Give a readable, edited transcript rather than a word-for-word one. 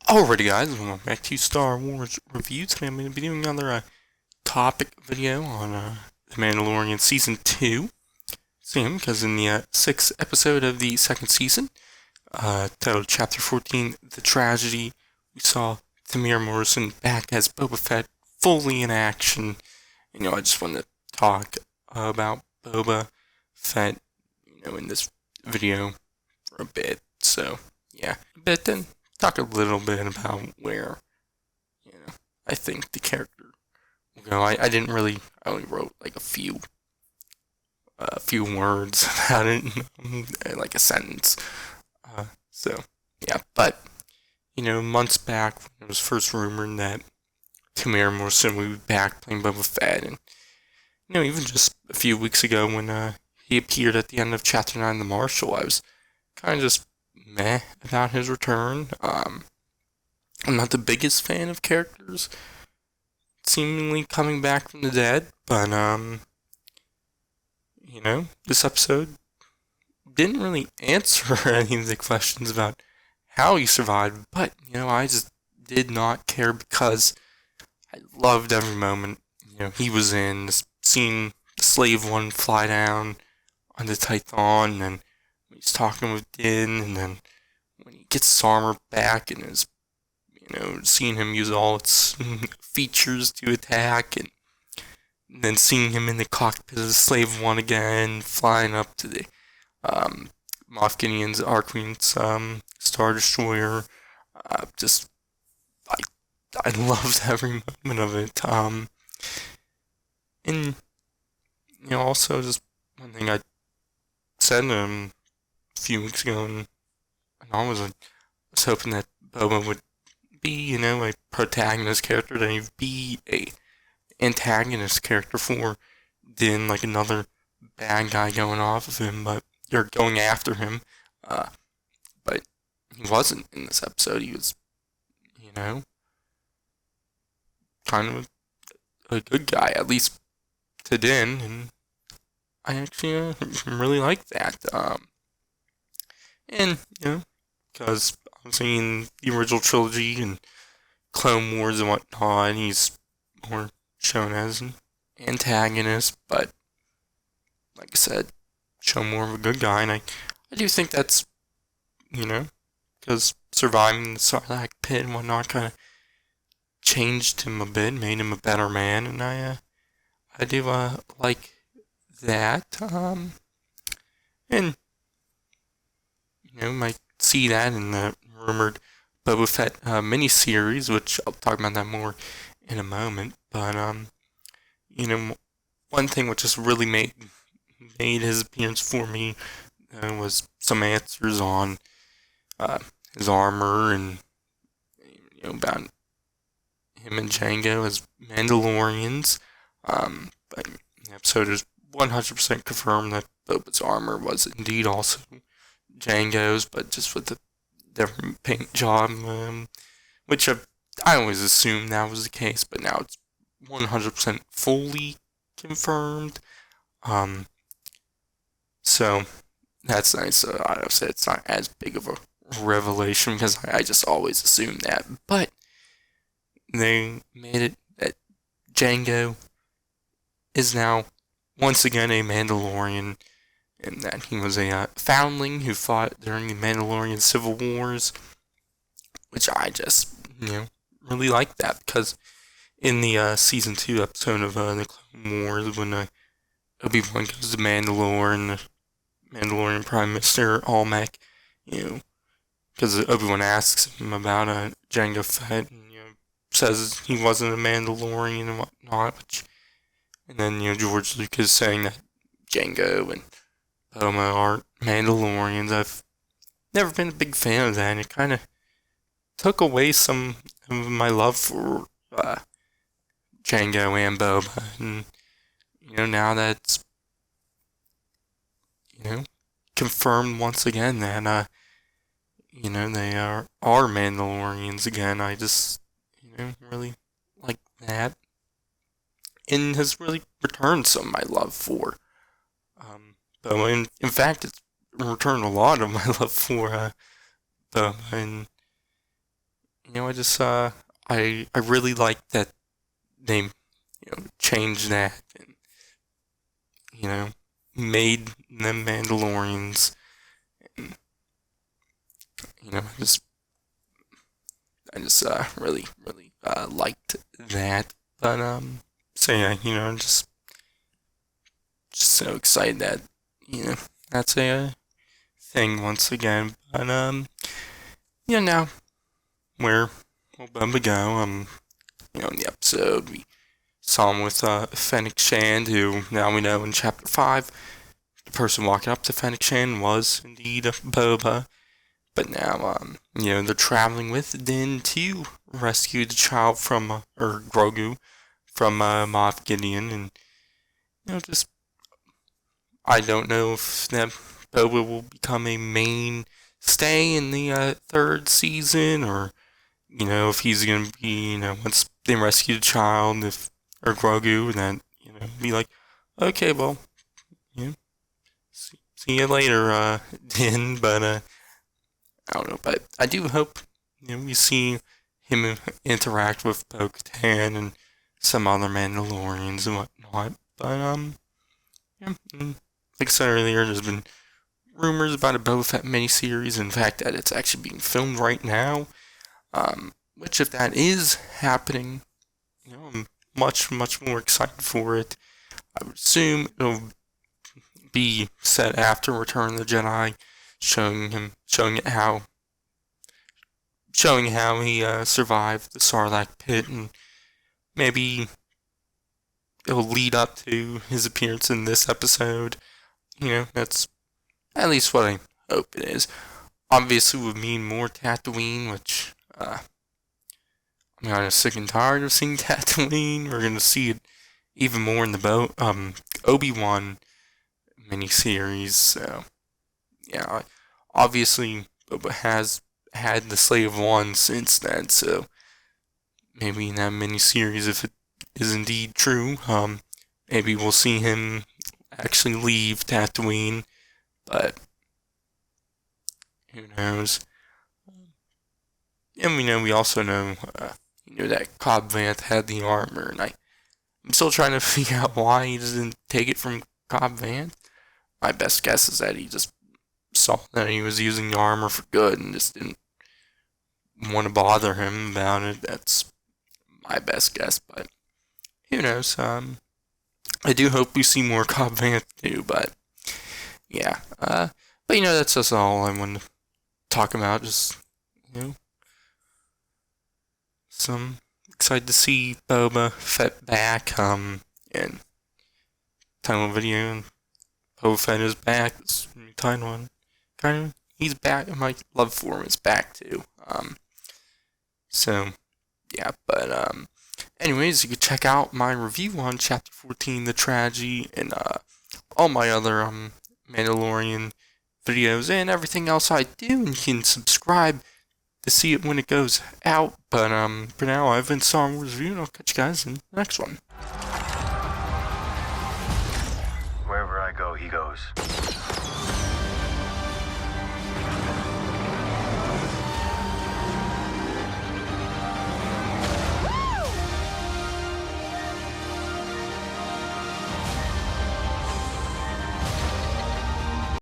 Alrighty guys, welcome back to Star Wars Review. Today I'm going to be doing another topic video on The Mandalorian Season 2. Same, because in the 6th episode of the second season, titled Chapter 14, The Tragedy, we saw Tamir Morrison back as Boba Fett, fully in action. I just wanted to talk about Boba Fett, in this video for a bit. So, yeah, but then talk a little bit about where, I think the character will go. I didn't really, I only wrote like a few words about it, like a sentence. So, yeah, but, months back, when it was first rumored that Tamir Morrison would be back playing Boba Fett, and, even just a few weeks ago when he appeared at the end of Chapter 9, The Marshal, I was kind of just meh about his return. I'm not the biggest fan of characters seemingly coming back from the dead, but this episode didn't really answer any of the questions about how he survived, but I just did not care because I loved every moment he was in. Seeing the Slave One fly down on the Tython, and he's talking with Din, and then when he gets his armor back and is, seeing him use all its features to attack, and then seeing him in the cockpit of the Slave One again, flying up to the Moff Gideon's Arqueen's Star Destroyer. Just, I loved every moment of it. And, also just one thing I said a few weeks ago, and I was hoping that Boba would be, a protagonist character, that he'd be a antagonist character for Din, like another bad guy going off of him, but you're going after him. But he wasn't in this episode. He was, kind of a good guy, at least to Din, and I actually really like that. And, because obviously in the original trilogy and Clone Wars and whatnot, he's more shown as an antagonist, but like I said, shown more of a good guy, and I do think that's, because surviving the Sarlacc pit and whatnot kind of changed him a bit, made him a better man, and I do like that. And might see that in the rumored Boba Fett miniseries, which I'll talk about that more in a moment. But one thing which just really made his appearance for me was some answers on his armor, and about him and Jango as Mandalorians. But the episode is 100% confirmed that Boba's armor was indeed also Jango's, but just with a different paint job, which I always assumed that was the case, but now it's 100% fully confirmed. So that's nice. I would say it's not as big of a revelation because I just always assumed that, but they made it that Jango is now once again a Mandalorian, and that he was a foundling who fought during the Mandalorian Civil Wars, which I just, really like that, because in the Season 2 episode of the Clone Wars, when Obi-Wan goes to Mandalore, and the Mandalorian Prime Minister Almec, because Obi-Wan asks him about Jango Fett, and, says he wasn't a Mandalorian and whatnot, and then, George Lucas saying that Jango and Boba aren't Mandalorians. I've never been a big fan of that, and it kind of took away some of my love for Jango and Boba, and, now that's, confirmed once again that, they are Mandalorians again. I just, really like that, and has really returned some of my love for Boba. In fact, it's returned a lot of my love for Boba, and I just I really like that they changed that and made them Mandalorians. And, I just really liked that. But so yeah, just so excited that that's a thing once again. But now where will Boba go? In the episode we saw him with Fennec Shand, who now we know in Chapter 5, the person walking up to Fennec Shand was indeed Boba. But now, they're traveling with Din to rescue the child from, or Grogu, from Moff Gideon. And, I don't know if that Boba will become a mainstay in the third season, or, if he's going to be, once they rescue the child, or Grogu, then, be like, okay, well, see you later, Din, but, I don't know, but I do hope, we see him interact with Bo-Katan and some other Mandalorians and whatnot, but, like I said earlier, there's been rumors about a Boba Fett miniseries, in fact, that it's actually being filmed right now, which if that is happening, I'm much more excited for it. I would assume it'll be set after Return of the Jedi, showing how he survived the Sarlacc pit, and maybe it'll lead up to his appearance in this episode. That's at least what I hope it is. Obviously, would mean more Tatooine, which I'm kind of sick and tired of seeing Tatooine. We're gonna see it even more in the Obi-Wan miniseries. So yeah, obviously Boba has had the Slave One since then. So maybe in that miniseries, if it is indeed true, maybe we'll see him actually leave Tatooine, but who knows? And we also know, that Cobb Vanth had the armor, and I'm still trying to figure out why he didn't take it from Cobb Vanth. My best guess is that he just saw that he was using the armor for good and just didn't want to bother him about it. That's my best guess, but who knows? I do hope we see more Cobb Vanth too, but yeah. But that's just all I wanted to talk about. Just some excited to see Boba Fett back. And title video, and Boba Fett is back. It's title one. Kind of, he's back, and my love for him is back too. So yeah, but anyways, you can check out my review on Chapter 14, The Tragedy, and all my other Mandalorian videos and everything else I do, and you can subscribe to see it when it goes out. But for now, I've been Star Wars Review, and I'll catch you guys in the next one. Wherever I go, he goes.